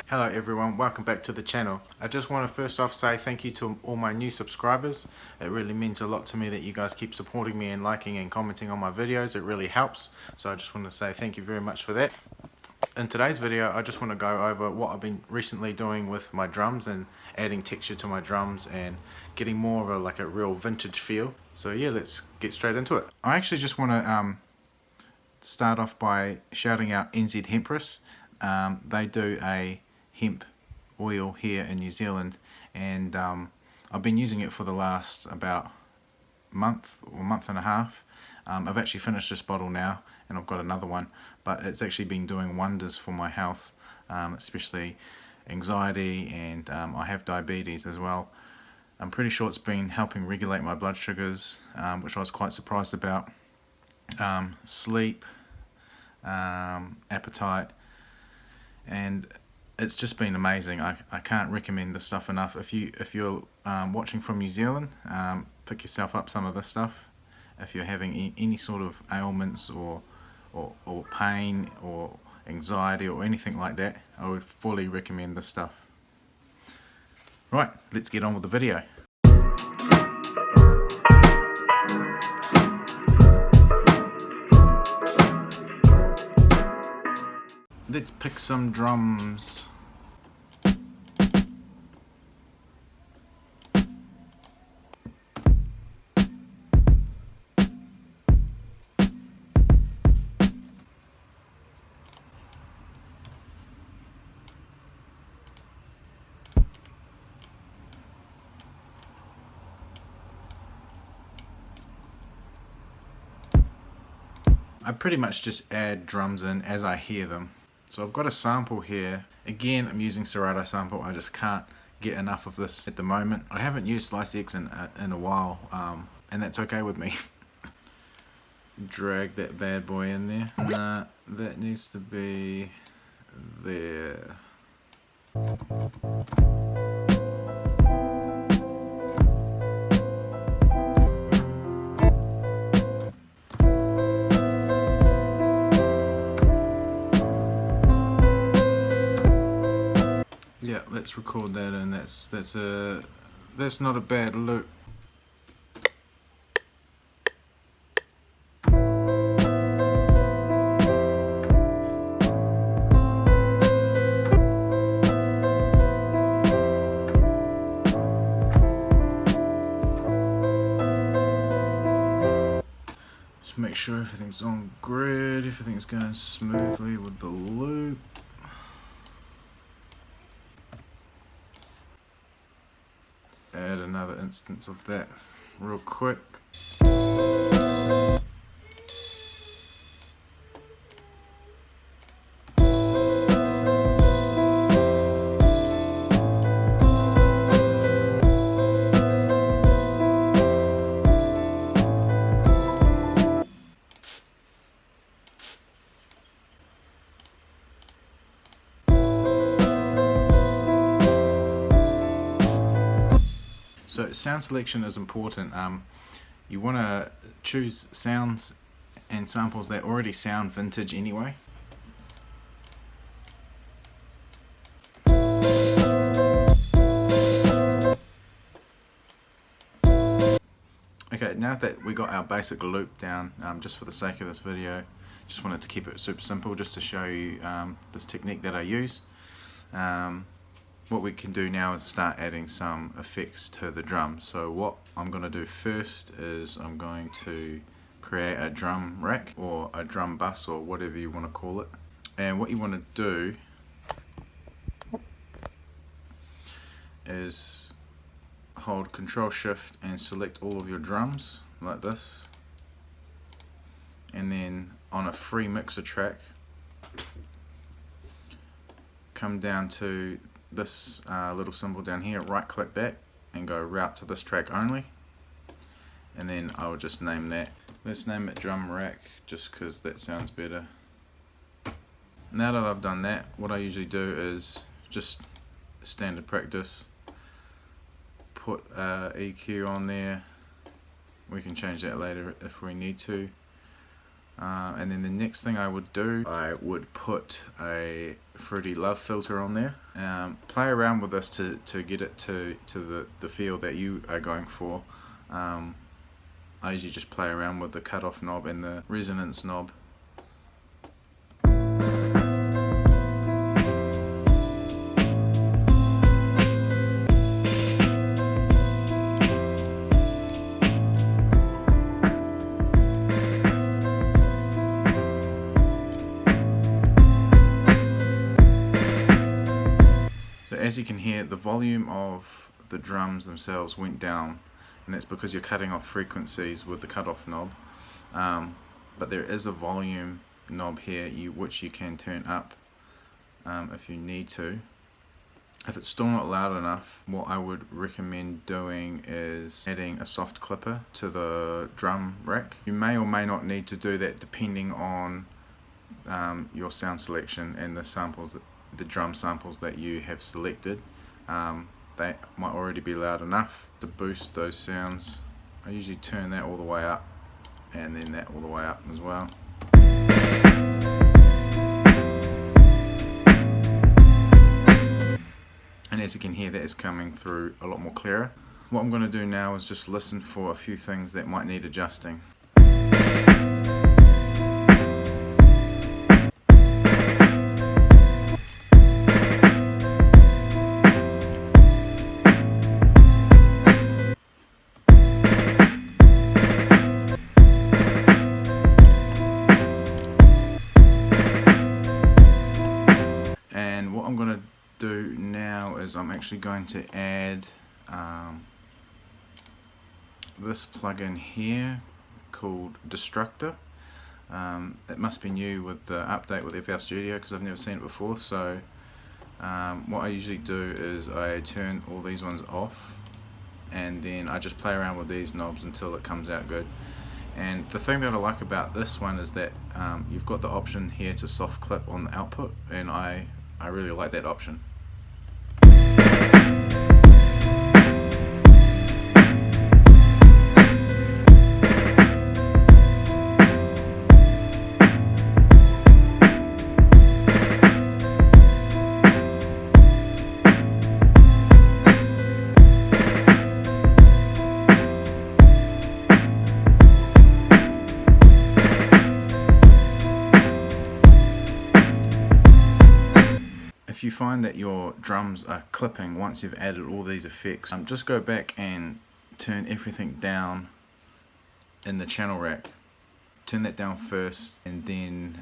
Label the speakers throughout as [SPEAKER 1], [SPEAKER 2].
[SPEAKER 1] Hello everyone, welcome back to the channel. I just want to first off say thank you to all my new subscribers. It really means a lot to me that you guys keep supporting me and liking and commenting on my videos. It really helps. So I just want to say thank you very much for that. In today's video, I just want to go over what I've been recently doing with my drums and adding texture to my drums and getting more of a real vintage feel. So yeah, let's get straight into it. I actually just want to start off by shouting out NZ Hempress. They do a hemp oil here in New Zealand, and I've been using it for the last about month or month and a half. I've actually finished this bottle now and I've got another one, but it's actually been doing wonders for my health, especially anxiety, and I have diabetes as well. I'm pretty sure it's been helping regulate my blood sugars, which I was quite surprised about. Sleep, appetite, and it's just been amazing. I can't recommend this stuff enough. If you're watching from New Zealand, pick yourself up some of this stuff. If you're having any sort of ailments or pain or anxiety or anything like that, I would fully recommend this stuff. Right, let's get on with the video. Let's pick some drums. I pretty much just add drums in as I hear them. So I've got a sample here. Again, I'm using Serato sample. I just can't get enough of this at the moment. I haven't used Slice X in a while, and that's okay with me. Drag that bad boy in there. Nah, that needs to be there. Yeah, let's record that, and that's not a bad loop. Just make sure everything's on grid, everything's going smoothly with the loop. Add another instance of that real quick. So sound selection is important. You want to choose sounds and samples that already sound vintage anyway. Okay, now that we got our basic loop down, just for the sake of this video, just wanted to keep it super simple just to show you this technique that I use. What we can do now is start adding some effects to the drum. So what I'm going to do first is I'm going to create a drum rack or a drum bus or whatever you want to call it. And what you want to do is hold Control Shift and select all of your drums like this. And then on a free mixer track, come down to this little symbol down here, right click that and go route to this track only, and then I'll just name that. Let's name it drum rack just because that sounds better. Now that I've done that, what I usually do is just standard practice, put EQ on there. We can change that later if we need to. And then the next thing I would do, I would put a Fruity Love filter on there. Play around with this to get it to the feel that you are going for. I usually just play around with the cutoff knob and the resonance knob. So as you can hear, the volume of the drums themselves went down, and that's because you're cutting off frequencies with the cutoff knob. But there is a volume knob here which you can turn up if you need to. If it's still not loud enough, what I would recommend doing is adding a soft clipper to the drum rack. You may or may not need to do that depending on your sound selection and the drum samples that you have selected. They might already be loud enough to boost those sounds. I usually turn that all the way up and then that all the way up as well. And as you can hear, that is coming through a lot more clearer. What I'm going to do now is just listen for a few things that might need adjusting. And what I'm going to do now is I'm actually going to add this plugin here called Destructor. It must be new with the update with FL Studio because I've never seen it before. So what I usually do is I turn all these ones off and then I just play around with these knobs until it comes out good. And the thing that I like about this one is that you've got the option here to soft clip on the output, and I really like that option. If you find that your drums are clipping once you've added all these effects, just go back and turn everything down in the channel rack. Turn that down first and then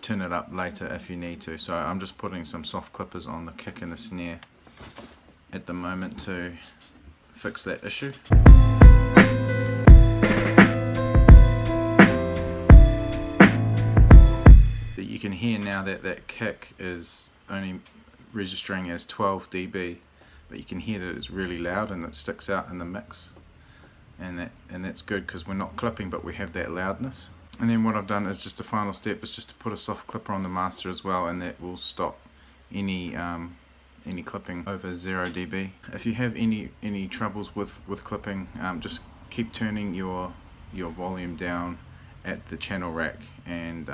[SPEAKER 1] turn it up later if you need to. So I'm just putting some soft clippers on the kick and the snare at the moment to fix that issue. You can hear now that that kick is only registering as 12 dB, but you can hear that it's really loud and it sticks out in the mix, and that's good because we're not clipping but we have that loudness. And then what I've done is just the final step is just to put a soft clipper on the master as well, and that will stop any clipping over 0 dB. If you have any troubles with clipping, just keep turning your volume down at the channel rack and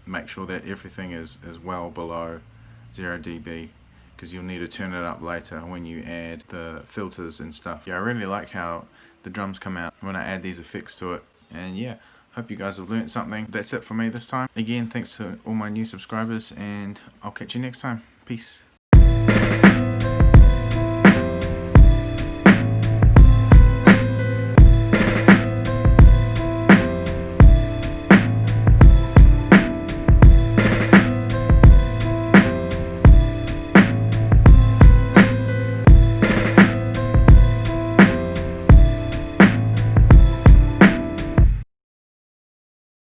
[SPEAKER 1] make sure that everything is well below 0 dB, because you'll need to turn it up later when you add the filters and stuff. Yeah, I really like how the drums come out when I add these effects to it. And yeah, hope you guys have learnt something. That's it for me this time. Again, thanks to all my new subscribers, and I'll catch you next time. Peace.